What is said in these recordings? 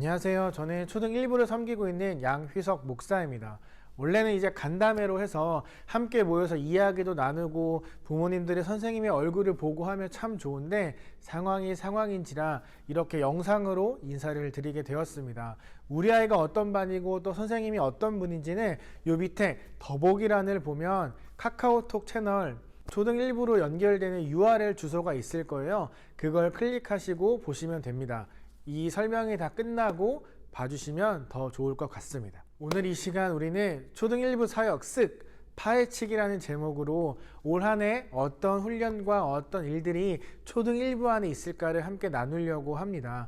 안녕하세요. 저는 초등 1부를 섬기고 있는 양휘석 목사입니다. 원래는 이제 간담회로 해서 함께 모여서 이야기도 나누고 부모님들의 선생님의 얼굴을 보고 하면 참 좋은데 상황이 상황인지라 이렇게 영상으로 인사를 드리게 되었습니다. 우리 아이가 어떤 반이고 또 선생님이 어떤 분인지는 요 밑에 더보기란을 보면 카카오톡 채널 초등 1부로 연결되는 URL 주소가 있을 거예요. 그걸 클릭하시고 보시면 됩니다. 이 설명이 다 끝나고 봐주시면 더 좋을 것 같습니다. 오늘 이 시간 우리는 초등 1부 사역 쓱 파헤치기라는 제목으로 올 한 해 어떤 훈련과 어떤 일들이 초등 1부 안에 있을까를 함께 나누려고 합니다.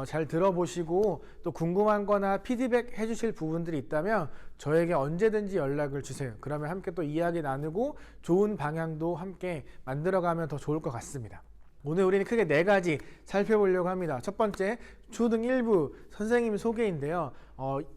잘 들어보시고 또 궁금한 거나 피드백 해주실 부분들이 있다면 저에게 언제든지 연락을 주세요. 그러면 함께 또 이야기 나누고 좋은 방향도 함께 만들어가면 더 좋을 것 같습니다. 오늘 우리는 크게 4가지 살펴보려고 합니다. 첫 번째, 초등 1부 선생님 소개인데요.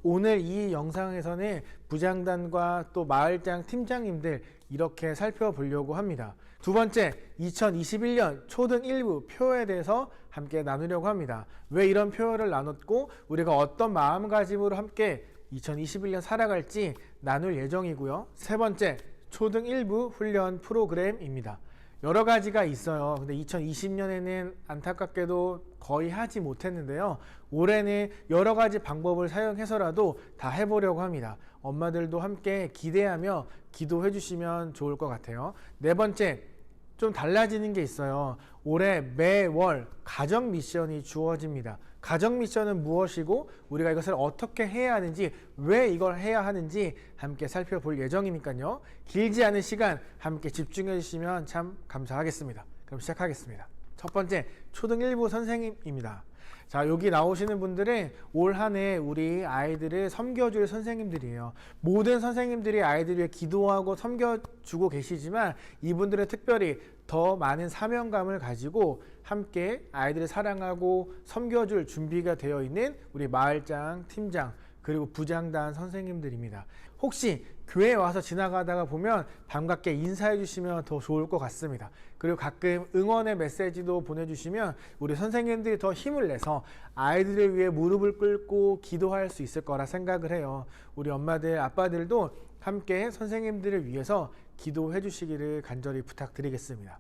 오늘 이 영상에서는 부장단과 또 마을장 팀장님들 이렇게 살펴보려고 합니다. 두 번째, 2021년 초등 1부 표에 대해서 함께 나누려고 합니다. 왜 이런 표를 나눴고 우리가 어떤 마음가짐으로 함께 2021년 살아갈지 나눌 예정이고요. 세 번째, 초등 1부 훈련 프로그램입니다. 여러 가지가 있어요. 근데 2020년에는 안타깝게도 거의 하지 못했는데요. 올해는 여러 가지 방법을 사용해서라도 다 해보려고 합니다. 엄마들도 함께 기대하며 기도해 주시면 좋을 것 같아요. 네 번째, 좀 달라지는 게 있어요. 올해 매월 가정 미션이 주어집니다. 가정 미션은 무엇이고 우리가 이것을 어떻게 해야 하는지, 왜 이걸 해야 하는지 함께 살펴볼 예정이니까요. 길지 않은 시간 함께 집중해 주시면 참 감사하겠습니다. 그럼 시작하겠습니다. 첫 번째, 초등 1부 선생님입니다. 자, 여기 나오시는 분들은 올 한 해 우리 아이들을 섬겨줄 선생님들이에요. 모든 선생님들이 아이들 위해 기도하고 섬겨주고 계시지만 이분들은 특별히 더 많은 사명감을 가지고 함께 아이들을 사랑하고 섬겨줄 준비가 되어 있는 우리 마을장, 팀장, 그리고 부장단 선생님들입니다. 혹시 교회에 와서 지나가다가 보면 반갑게 인사해 주시면 더 좋을 것 같습니다. 그리고 가끔 응원의 메시지도 보내주시면 우리 선생님들이 더 힘을 내서 아이들을 위해 무릎을 꿇고 기도할 수 있을 거라 생각을 해요. 우리 엄마들, 아빠들도 함께 선생님들을 위해서 기도해 주시기를 간절히 부탁드리겠습니다.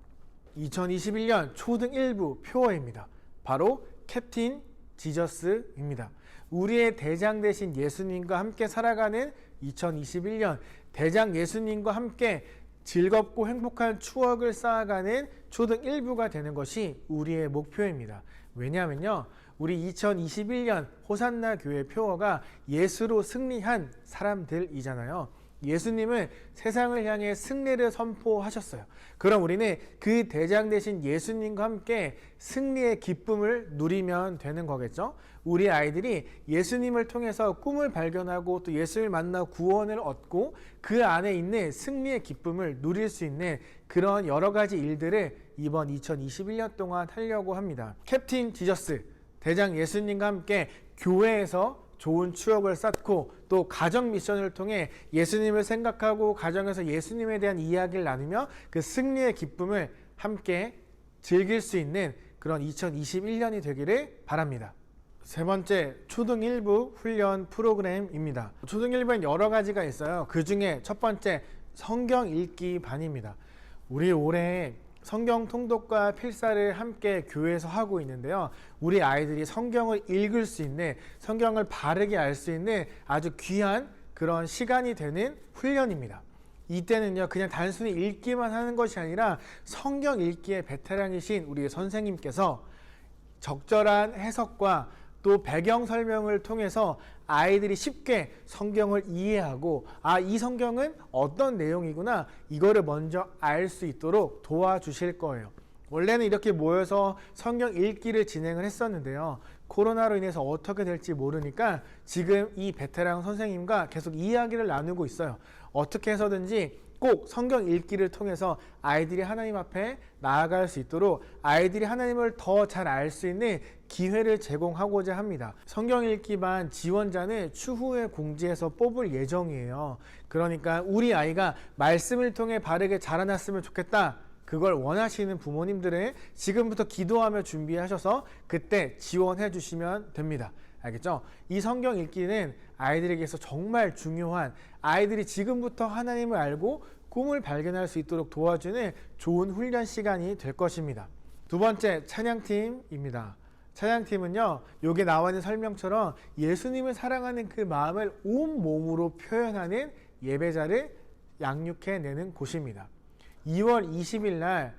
2021년 초등 1부 표어입니다. 바로 캡틴 지저스입니다. 우리의 대장 되신 예수님과 함께 살아가는 2021년 대장 예수님과 함께 즐겁고 행복한 추억을 쌓아가는 초등 1부가 되는 것이 우리의 목표입니다. 왜냐하면요, 우리 2021년 호산나 교회 표어가 예수로 승리한 사람들이잖아요. 예수님은 세상을 향해 승리를 선포하셨어요. 그럼 우리는 그 대장 되신 예수님과 함께 승리의 기쁨을 누리면 되는 거겠죠? 우리 아이들이 예수님을 통해서 꿈을 발견하고 또 예수를 만나 구원을 얻고 그 안에 있는 승리의 기쁨을 누릴 수 있는 그런 여러 가지 일들을 이번 2021년 동안 하려고 합니다. 캡틴 지저스, 대장 예수님과 함께 교회에서 좋은 추억을 쌓고 또 가정 미션을 통해 예수님을 생각하고 가정에서 예수님에 대한 이야기를 나누며 그 승리의 기쁨을 함께 즐길 수 있는 그런 2021년이 되기를 바랍니다. 세 번째, 초등 1부 훈련 프로그램입니다. 초등 1부엔 여러 가지가 있어요. 그 중에 첫 번째, 성경 읽기 반입니다. 우리 올해 성경 통독과 필사를 함께 교회에서 하고 있는데요. 우리 아이들이 성경을 읽을 수 있는, 성경을 바르게 알 수 있는 아주 귀한 그런 시간이 되는 훈련입니다. 이때는요, 그냥 단순히 읽기만 하는 것이 아니라 성경 읽기의 베테랑이신 우리 선생님께서 적절한 해석과 또 배경 설명을 통해서 아이들이 쉽게 성경을 이해하고 이 성경은 어떤 내용이구나, 이거를 먼저 알 수 있도록 도와주실 거예요. 원래는 이렇게 모여서 성경 읽기를 진행을 했었는데요. 코로나로 인해서 어떻게 될지 모르니까 지금 이 베테랑 선생님과 계속 이야기를 나누고 있어요. 어떻게 해서든지 꼭 성경 읽기를 통해서 아이들이 하나님 앞에 나아갈 수 있도록 아이들이 하나님을 더 잘 알 수 있는 기회를 제공하고자 합니다. 성경 읽기반 지원자는 추후에 공지해서 뽑을 예정이에요. 그러니까 우리 아이가 말씀을 통해 바르게 자라났으면 좋겠다, 그걸 원하시는 부모님들은 지금부터 기도하며 준비하셔서 그때 지원해 주시면 됩니다. 알겠죠? 이 성경 읽기는 아이들에게서 정말 중요한, 아이들이 지금부터 하나님을 알고 꿈을 발견할 수 있도록 도와주는 좋은 훈련 시간이 될 것입니다. 두 번째, 찬양팀입니다. 찬양팀은요, 여기 나와 있는 설명처럼 예수님을 사랑하는 그 마음을 온 몸으로 표현하는 예배자를 양육해내는 곳입니다. 2월 20일 날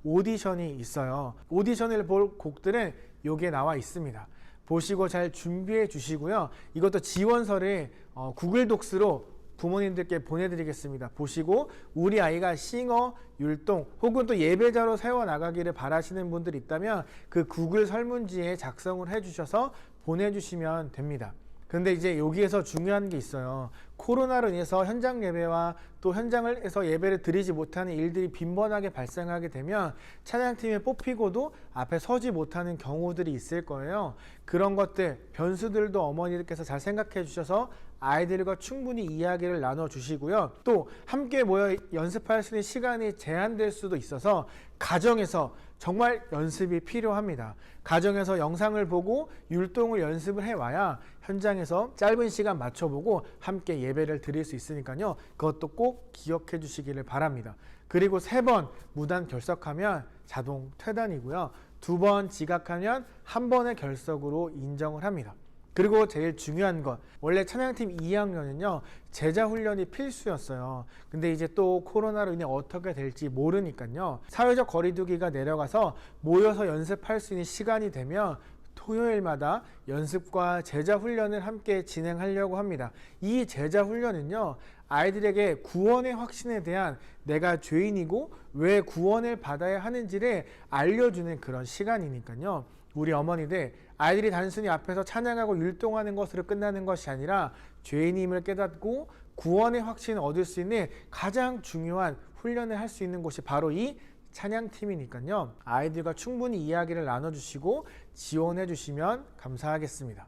오디션이 있어요. 오디션을 볼 곡들은 여기에 나와 있습니다. 보시고 잘 준비해 주시고요. 이것도 지원서를 구글 독스로 부모님들께 보내드리겠습니다. 보시고 우리 아이가 싱어, 율동 혹은 또 예배자로 세워나가기를 바라시는 분들이 있다면 그 구글 설문지에 작성을 해주셔서 보내주시면 됩니다. 근데 이제 여기에서 중요한 게 있어요. 코로나로 인해서 현장 예배와 또 현장에서 예배를 드리지 못하는 일들이 빈번하게 발생하게 되면 찬양팀에 뽑히고도 앞에 서지 못하는 경우들이 있을 거예요. 그런 것들, 변수들도 어머니들께서 잘 생각해 주셔서 아이들과 충분히 이야기를 나눠주시고요. 또 함께 모여 연습할 수 있는 시간이 제한될 수도 있어서 가정에서 정말 연습이 필요합니다. 가정에서 영상을 보고 율동을 연습을 해와야 현장에서 짧은 시간 맞춰보고 함께 예배를 드릴 수 있으니까요. 그것도 꼭 기억해 주시기를 바랍니다. 그리고 3번 무단 결석하면 자동 퇴단이고요. 2번 지각하면 1번의 결석으로 인정을 합니다. 그리고 제일 중요한 것, 원래 찬양팀 2학년은요 제자 훈련이 필수였어요. 근데 이제 또 코로나로 인해 어떻게 될지 모르니까요, 사회적 거리두기가 내려가서 모여서 연습할 수 있는 시간이 되면 토요일마다 연습과 제자 훈련을 함께 진행하려고 합니다. 이 제자 훈련은요, 아이들에게 구원의 확신에 대한, 내가 죄인이고 왜 구원을 받아야 하는지를 알려주는 그런 시간이니까요. 우리 어머니들, 아이들이 단순히 앞에서 찬양하고 율동하는 것으로 끝나는 것이 아니라 죄인임을 깨닫고 구원의 확신을 얻을 수 있는 가장 중요한 훈련을 할 수 있는 곳이 바로 이 찬양팀이니까요. 아이들과 충분히 이야기를 나눠주시고 지원해 주시면 감사하겠습니다.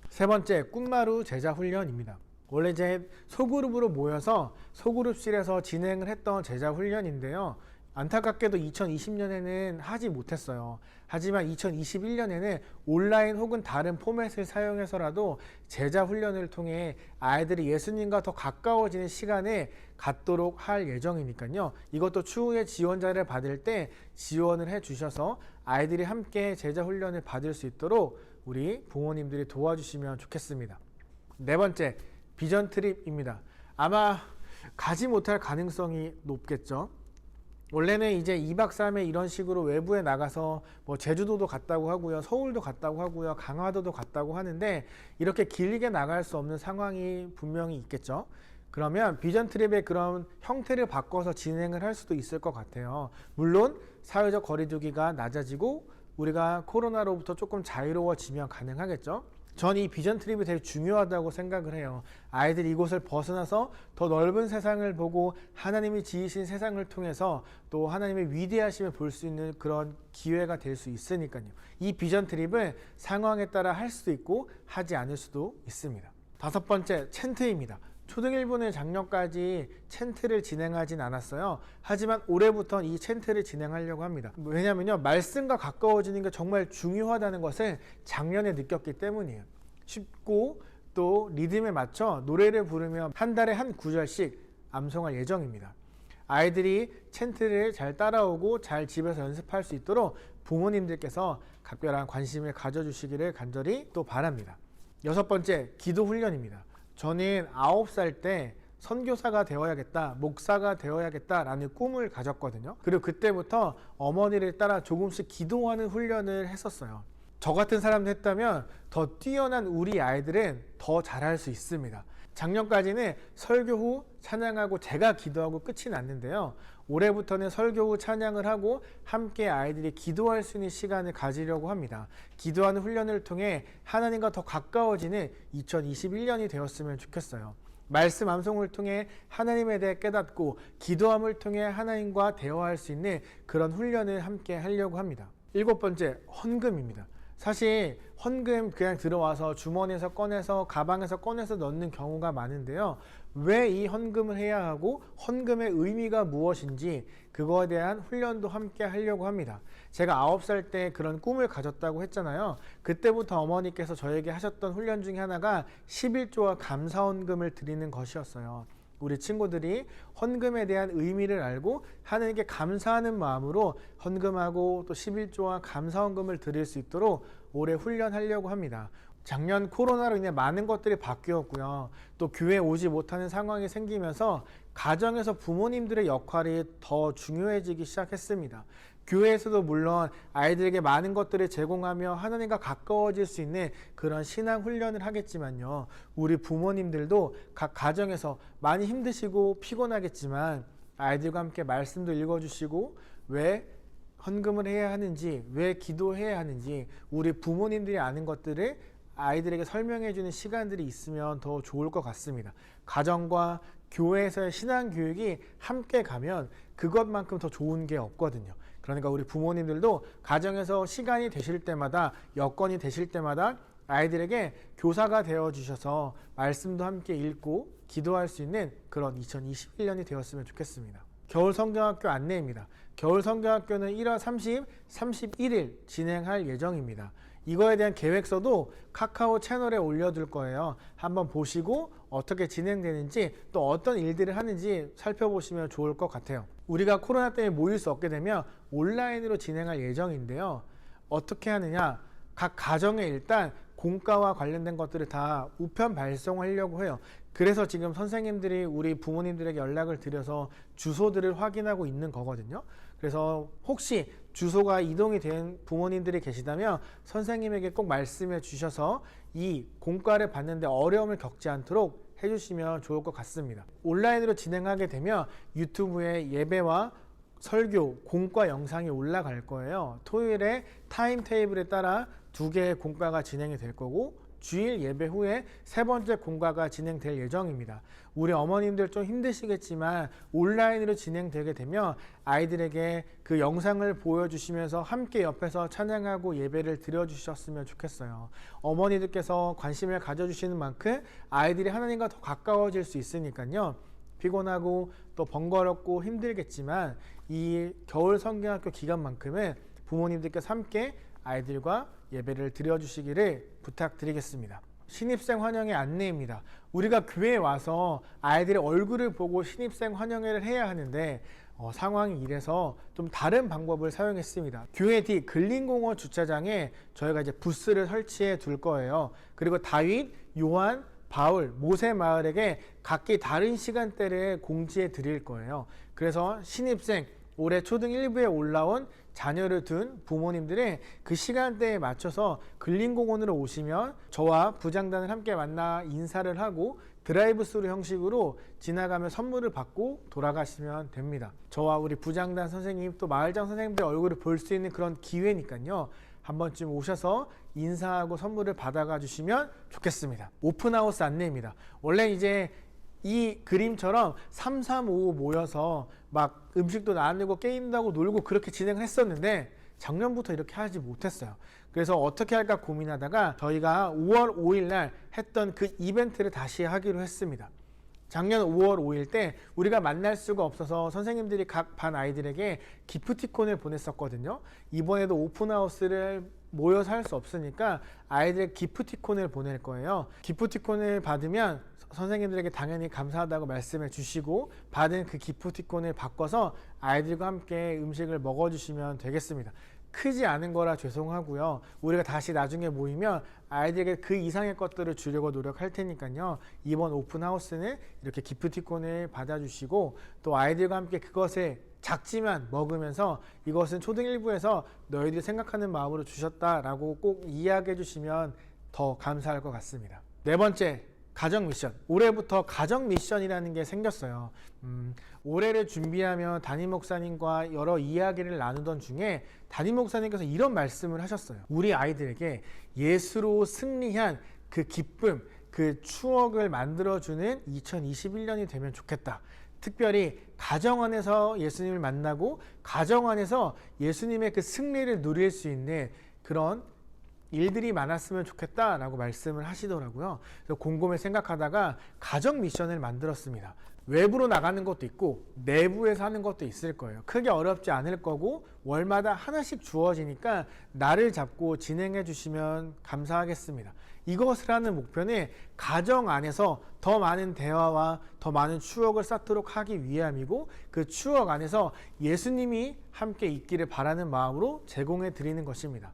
3번째, 꿈마루 제자 훈련입니다. 원래 이제 소그룹으로 모여서 소그룹실에서 진행을 했던 제자 훈련인데요. 안타깝게도 2020년에는 하지 못했어요. 하지만 2021년에는 온라인 혹은 다른 포맷을 사용해서라도 제자 훈련을 통해 아이들이 예수님과 더 가까워지는 시간을 갖도록 할 예정이니까요. 이것도 추후에 지원자를 받을 때 지원을 해 주셔서 아이들이 함께 제자 훈련을 받을 수 있도록 우리 부모님들이 도와주시면 좋겠습니다. 4번째, 비전 트립입니다. 아마 가지 못할 가능성이 높겠죠. 원래는 이제 2박 3일 이런 식으로 외부에 나가서 뭐 제주도도 갔다고 하고요, 서울도 갔다고 하고요, 강화도도 갔다고 하는데 이렇게 길게 나갈 수 없는 상황이 분명히 있겠죠. 그러면 비전 트립의 그런 형태를 바꿔서 진행을 할 수도 있을 것 같아요. 물론 사회적 거리두기가 낮아지고 우리가 코로나로부터 조금 자유로워지면 가능하겠죠. 전 이 비전 트립이 되게 중요하다고 생각을 해요. 아이들이 이곳을 벗어나서 더 넓은 세상을 보고 하나님이 지으신 세상을 통해서 또 하나님의 위대하심을 볼 수 있는 그런 기회가 될 수 있으니까요. 이 비전 트립은 상황에 따라 할 수도 있고 하지 않을 수도 있습니다. 5번째, 챈트입니다. 초등1부는 작년까지 챈트를 진행하진 않았어요. 하지만 올해부터 이 챈트를 진행하려고 합니다. 왜냐면요, 말씀과 가까워지는 게 정말 중요하다는 것을 작년에 느꼈기 때문이에요. 쉽고 또 리듬에 맞춰 노래를 부르며 한 달에 한 구절씩 암송할 예정입니다. 아이들이 챈트를 잘 따라오고 잘 집에서 연습할 수 있도록 부모님들께서 각별한 관심을 가져주시기를 간절히 또 바랍니다. 6번째, 기도 훈련입니다. 저는 9살 때 선교사가 되어야겠다, 목사가 되어야겠다라는 꿈을 가졌거든요. 그리고 그때부터 어머니를 따라 조금씩 기도하는 훈련을 했었어요. 저 같은 사람도 했다면 더 뛰어난 우리 아이들은 더 잘할 수 있습니다. 작년까지는 설교 후 찬양하고 제가 기도하고 끝이 났는데요. 올해부터는 설교 후 찬양을 하고 함께 아이들이 기도할 수 있는 시간을 가지려고 합니다. 기도하는 훈련을 통해 하나님과 더 가까워지는 2021년이 되었으면 좋겠어요. 말씀 암송을 통해 하나님에 대해 깨닫고 기도함을 통해 하나님과 대화할 수 있는 그런 훈련을 함께 하려고 합니다. 7번째, 헌금입니다. 사실 헌금 그냥 들어와서 주머니에서 꺼내서 가방에서 꺼내서 넣는 경우가 많은데요. 왜 이 헌금을 해야 하고 헌금의 의미가 무엇인지 그거에 대한 훈련도 함께 하려고 합니다. 제가 9살 때 그런 꿈을 가졌다고 했잖아요. 그때부터 어머니께서 저에게 하셨던 훈련 중에 하나가 11조와 감사헌금을 드리는 것이었어요. 우리 친구들이 헌금에 대한 의미를 알고 하나님께 감사하는 마음으로 헌금하고 또 11조와 감사헌금을 드릴 수 있도록 올해 훈련하려고 합니다. 작년 코로나로 인해 많은 것들이 바뀌었고요. 또 교회에 오지 못하는 상황이 생기면서 가정에서 부모님들의 역할이 더 중요해지기 시작했습니다. 교회에서도 물론 아이들에게 많은 것들을 제공하며 하나님과 가까워질 수 있는 그런 신앙 훈련을 하겠지만요. 우리 부모님들도 각 가정에서 많이 힘드시고 피곤하겠지만 아이들과 함께 말씀도 읽어주시고 왜 헌금을 해야 하는지, 왜 기도해야 하는지 우리 부모님들이 아는 것들을 아이들에게 설명해 주는 시간들이 있으면 더 좋을 것 같습니다. 가정과 교회에서의 신앙 교육이 함께 가면 그것만큼 더 좋은 게 없거든요. 그러니까 우리 부모님들도 가정에서 시간이 되실 때마다, 여건이 되실 때마다 아이들에게 교사가 되어 주셔서 말씀도 함께 읽고 기도할 수 있는 그런 2021년이 되었으면 좋겠습니다. 겨울 성경학교 안내입니다. 겨울 성경학교는 1월 30, 31일 진행할 예정입니다. 이거에 대한 계획서도 카카오 채널에 올려둘 거예요. 한번 보시고 어떻게 진행되는지 또 어떤 일들을 하는지 살펴보시면 좋을 것 같아요. 우리가 코로나 때문에 모일 수 없게 되면 온라인으로 진행할 예정인데요. 어떻게 하느냐? 각 가정에 일단 공과와 관련된 것들을 다 우편 발송하려고 해요. 그래서 지금 선생님들이 우리 부모님들에게 연락을 드려서 주소들을 확인하고 있는 거거든요. 그래서 혹시 주소가 이동이 된 부모님들이 계시다면 선생님에게 꼭 말씀해 주셔서 이 공과를 받는데 어려움을 겪지 않도록 해주시면 좋을 것 같습니다. 온라인으로 진행하게 되면 유튜브에 예배와 설교, 공과 영상이 올라갈 거예요. 토요일에 타임테이블에 따라 2개의 공과가 진행이 될 거고 주일 예배 후에 3번째 공과가 진행될 예정입니다. 우리 어머님들 좀 힘드시겠지만 온라인으로 진행되게 되면 아이들에게 그 영상을 보여주시면서 함께 옆에서 찬양하고 예배를 드려주셨으면 좋겠어요. 어머니들께서 관심을 가져주시는 만큼 아이들이 하나님과 더 가까워질 수 있으니까요. 피곤하고 또 번거롭고 힘들겠지만 이 겨울 성경학교 기간만큼은 부모님들께서 함께 아이들과 예배를 드려주시기를 부탁드리겠습니다. 신입생 환영회 안내입니다. 우리가 교회에 와서 아이들의 얼굴을 보고 신입생 환영회를 해야 하는데 상황이 이래서 좀 다른 방법을 사용했습니다. 교회 뒤 근린공원 주차장에 저희가 이제 부스를 설치해 둘 거예요. 그리고 다윗, 요한, 바울, 모세 마을에게 각기 다른 시간대를 공지해 드릴 거예요. 그래서 신입생, 올해 초등 1부에 올라온 자녀를 둔 부모님들의 그 시간대에 맞춰서 근린공원으로 오시면 저와 부장단을 함께 만나 인사를 하고 드라이브 스루 형식으로 지나가며 선물을 받고 돌아가시면 됩니다. 저와 우리 부장단 선생님 또 마을장 선생님들 얼굴을 볼 수 있는 그런 기회니까요. 한 번쯤 오셔서 인사하고 선물을 받아가 주시면 좋겠습니다. 오픈하우스 안내입니다. 원래 이제 이 그림처럼 335 모여서 막 음식도 나누고 게임도 하고 놀고 그렇게 진행을 했었는데 작년부터 이렇게 하지 못했어요. 그래서 어떻게 할까 고민하다가 저희가 5월 5일 날 했던 그 이벤트를 다시 하기로 했습니다. 작년 5월 5일 때 우리가 만날 수가 없어서 선생님들이 각 반 아이들에게 기프티콘을 보냈었거든요. 이번에도 오픈하우스를 모여서 할 수 없으니까 아이들 기프티콘을 보낼 거예요. 기프티콘을 받으면 선생님들에게 당연히 감사하다고 말씀해 주시고 받은 그 기프티콘을 바꿔서 아이들과 함께 음식을 먹어주시면 되겠습니다. 크지 않은 거라 죄송하고요. 우리가 다시 나중에 모이면 아이들에게 그 이상의 것들을 주려고 노력할 테니까요. 이번 오픈하우스는 이렇게 기프티콘을 받아주시고 또 아이들과 함께 그것을 작지만 먹으면서 이것은 초등 1부에서 너희들이 생각하는 마음으로 주셨다라고 꼭 이야기해 주시면 더 감사할 것 같습니다. 4번째, 가정 미션. 올해부터 가정 미션이라는 게 생겼어요. 올해를 준비하며 담임 목사님과 여러 이야기를 나누던 중에 담임 목사님께서 이런 말씀을 하셨어요. 우리 아이들에게 예수로 승리한 그 기쁨, 그 추억을 만들어주는 2021년이 되면 좋겠다. 특별히 가정 안에서 예수님을 만나고 가정 안에서 예수님의 그 승리를 누릴 수 있는 그런 일들이 많았으면 좋겠다라고 말씀을 하시더라고요. 그래서 곰곰이 생각하다가 가정 미션을 만들었습니다. 외부로 나가는 것도 있고 내부에서 하는 것도 있을 거예요. 크게 어렵지 않을 거고 월마다 하나씩 주어지니까 날을 잡고 진행해 주시면 감사하겠습니다. 이것을 하는 목표는 가정 안에서 더 많은 대화와 더 많은 추억을 쌓도록 하기 위함이고, 그 추억 안에서 예수님이 함께 있기를 바라는 마음으로 제공해 드리는 것입니다.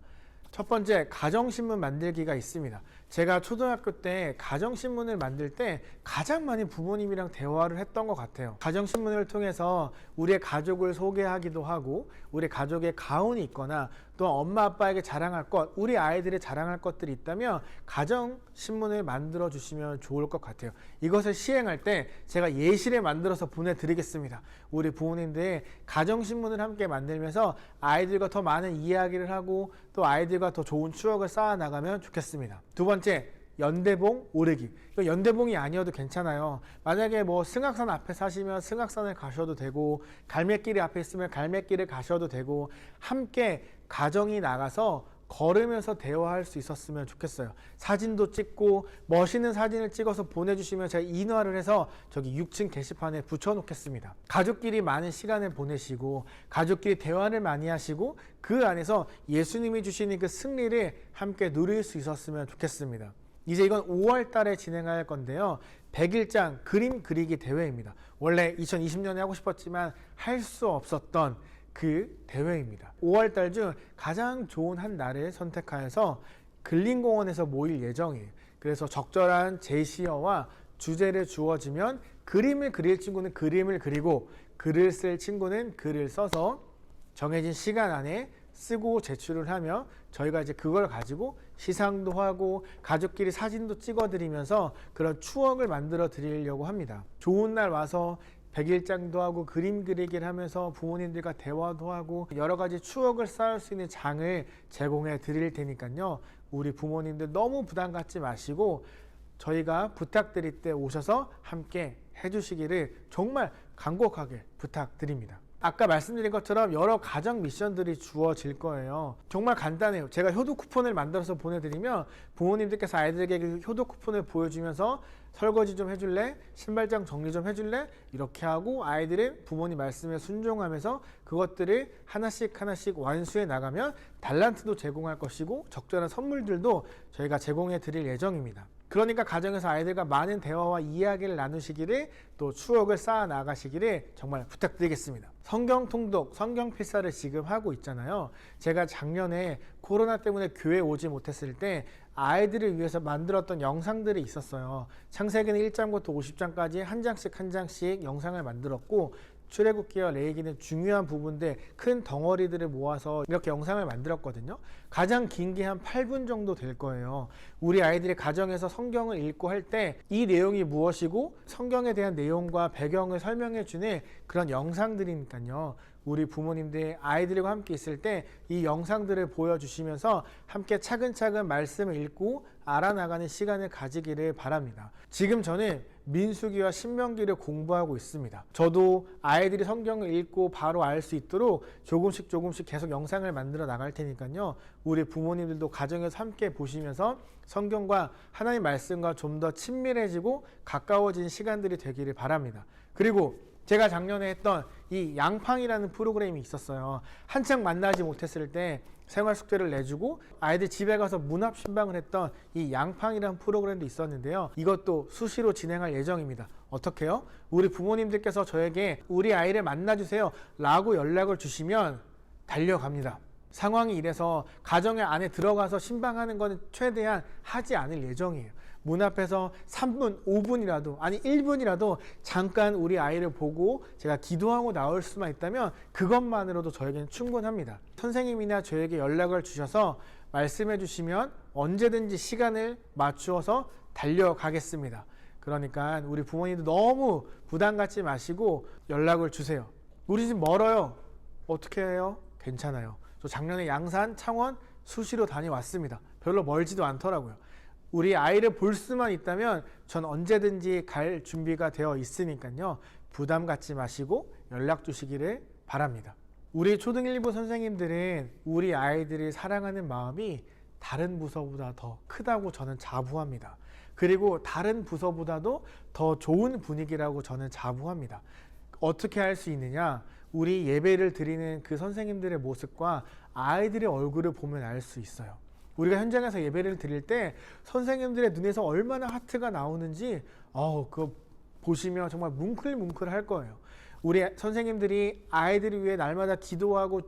첫 번째, 가정신문 만들기가 있습니다. 제가 초등학교 때 가정신문을 만들 때 가장 많이 부모님이랑 대화를 했던 것 같아요. 가정신문을 통해서 우리의 가족을 소개하기도 하고, 우리 가족의 가훈이 있거나 또 엄마 아빠에게 자랑할 것, 우리 아이들이 자랑할 것들이 있다면 가정신문을 만들어 주시면 좋을 것 같아요. 이것을 시행할 때 제가 예시를 만들어서 보내드리겠습니다. 우리 부모님들 가정신문을 함께 만들면서 아이들과 더 많은 이야기를 하고 또 아이들과 더 좋은 추억을 쌓아 나가면 좋겠습니다. 두 번째, 연대봉 오르기. 연대봉이 아니어도 괜찮아요. 만약에 뭐 승악산 앞에 사시면 승악산을 가셔도 되고, 갈매길이 앞에 있으면 갈매길을 가셔도 되고, 함께 가정이 나가서 걸으면서 대화할 수 있었으면 좋겠어요. 사진도 찍고 멋있는 사진을 찍어서 보내주시면 제가 인화를 해서 저기 6층 게시판에 붙여놓겠습니다. 가족끼리 많은 시간을 보내시고 가족끼리 대화를 많이 하시고 그 안에서 예수님이 주시는 그 승리를 함께 누릴 수 있었으면 좋겠습니다. 이제 이건 5월 달에 진행할 건데요. 100일장 그림 그리기 대회입니다. 원래 2020년에 하고 싶었지만 할 수 없었던 그 대회입니다. 5월 달 중 가장 좋은 한 날을 선택하여서 근린공원에서 모일 예정이에요. 그래서 적절한 제시어와 주제를 주어지면 그림을 그릴 친구는 그림을 그리고 글을 쓸 친구는 글을 써서 정해진 시간 안에 쓰고 제출을 하며 저희가 이제 그걸 가지고 시상도 하고 가족끼리 사진도 찍어드리면서 그런 추억을 만들어 드리려고 합니다. 좋은 날 와서 100일장도 하고 그림 그리기를 하면서 부모님들과 대화도 하고 여러 가지 추억을 쌓을 수 있는 장을 제공해 드릴 테니까요. 우리 부모님들 너무 부담 갖지 마시고 저희가 부탁드릴 때 오셔서 함께 해주시기를 정말 간곡하게 부탁드립니다. 아까 말씀드린 것처럼 여러 가정 미션들이 주어질 거예요. 정말 간단해요. 제가 효도 쿠폰을 만들어서 보내드리면 부모님들께서 아이들에게 그 효도 쿠폰을 보여주면서 설거지 좀 해줄래? 신발장 정리 좀 해줄래? 이렇게 하고 아이들은 부모님 말씀에 순종하면서 그것들을 하나씩 완수해 나가면 달란트도 제공할 것이고 적절한 선물들도 저희가 제공해 드릴 예정입니다. 그러니까 가정에서 아이들과 많은 대화와 이야기를 나누시기를 또 추억을 쌓아 나가시기를 정말 부탁드리겠습니다. 성경 통독, 성경 필사를 지금 하고 있잖아요. 제가 작년에 코로나 때문에 교회 오지 못했을 때 아이들을 위해서 만들었던 영상들이 있었어요. 창세기는 1장부터 50장까지 한 장씩 영상을 만들었고 출애굽기와 레위기는 중요한 부분들 큰 덩어리들을 모아서 이렇게 영상을 만들었거든요. 가장 긴 게 한 8분 정도 될 거예요. 우리 아이들이 가정에서 성경을 읽고 할 때 이 내용이 무엇이고 성경에 대한 내용과 배경을 설명해 주는 그런 영상들이니까요. 우리 부모님들 아이들과 함께 있을 때 이 영상들을 보여주시면서 함께 차근차근 말씀을 읽고 알아나가는 시간을 가지기를 바랍니다. 지금 저는 민수기와 신명기를 공부하고 있습니다. 저도 아이들이 성경을 읽고 바로 알 수 있도록 조금씩 계속 영상을 만들어 나갈 테니까요. 우리 부모님들도 가정에서 함께 보시면서 성경과 하나님 말씀과 좀 더 친밀해지고 가까워진 시간들이 되기를 바랍니다. 그리고 제가 작년에 했던 이 양팡이라는 프로그램이 있었어요. 한창 만나지 못했을 때 생활 숙제를 내주고 아이들 집에 가서 문합 신방을 했던 이 양팡이라는 프로그램도 있었는데요. 이것도 수시로 진행할 예정입니다. 어떻게요? 우리 부모님들께서 저에게 우리 아이를 만나주세요 라고 연락을 주시면 달려갑니다. 상황이 이래서 가정의 안에 들어가서 신방하는 것은 최대한 하지 않을 예정이에요. 문 앞에서 3분, 5분이라도 아니 1분이라도 잠깐 우리 아이를 보고 제가 기도하고 나올 수만 있다면 그것만으로도 저에게는 충분합니다. 선생님이나 저에게 연락을 주셔서 말씀해 주시면 언제든지 시간을 맞추어서 달려가겠습니다. 그러니까 우리 부모님도 너무 부담 갖지 마시고 연락을 주세요. 우리 집 멀어요. 어떻게 해요? 괜찮아요. 저 작년에 양산, 창원 수시로 다녀왔습니다. 별로 멀지도 않더라고요. 우리 아이를 볼 수만 있다면 전 언제든지 갈 준비가 되어 있으니까요. 부담 갖지 마시고 연락 주시기를 바랍니다. 우리 초등 1부 선생님들은 우리 아이들을 사랑하는 마음이 다른 부서보다 더 크다고 저는 자부합니다. 그리고 다른 부서보다도 더 좋은 분위기라고 저는 자부합니다. 어떻게 할 수 있느냐? 우리 예배를 드리는 그 선생님들의 모습과 아이들의 얼굴을 보면 알 수 있어요. 우리가 현장에서 예배를 드릴 때 선생님들의 눈에서 얼마나 하트가 나오는지 그거 보시면 정말 뭉클뭉클 할 거예요. 우리 선생님들이 아이들을 위해 날마다 기도하고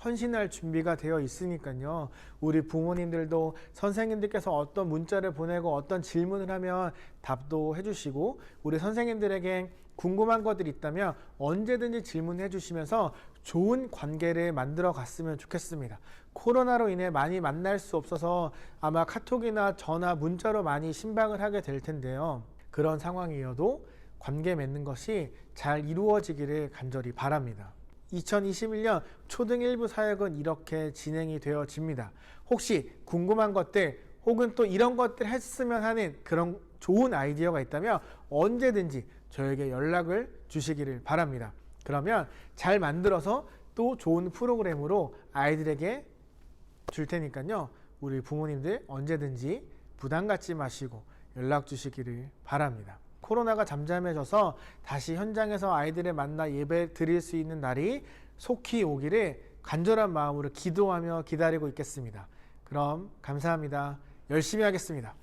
헌신할 준비가 되어 있으니까요. 우리 부모님들도 선생님들께서 어떤 문자를 보내고 어떤 질문을 하면 답도 해주시고, 우리 선생님들에게 궁금한 것들이 있다면 언제든지 질문해 주시면서 좋은 관계를 만들어 갔으면 좋겠습니다. 코로나로 인해 많이 만날 수 없어서 아마 카톡이나 전화, 문자로 많이 신방을 하게 될 텐데요. 그런 상황이어도 관계 맺는 것이 잘 이루어지기를 간절히 바랍니다. 2021년 초등 1부 사역은 이렇게 진행이 되어집니다. 혹시 궁금한 것들 혹은 또 이런 것들 했으면 하는 그런 좋은 아이디어가 있다면 언제든지 저에게 연락을 주시기를 바랍니다. 그러면 잘 만들어서 또 좋은 프로그램으로 아이들에게 줄 테니까요. 우리 부모님들 언제든지 부담 갖지 마시고 연락 주시기를 바랍니다. 코로나가 잠잠해져서 다시 현장에서 아이들을 만나 예배 드릴 수 있는 날이 속히 오기를 간절한 마음으로 기도하며 기다리고 있겠습니다. 그럼 감사합니다. 열심히 하겠습니다.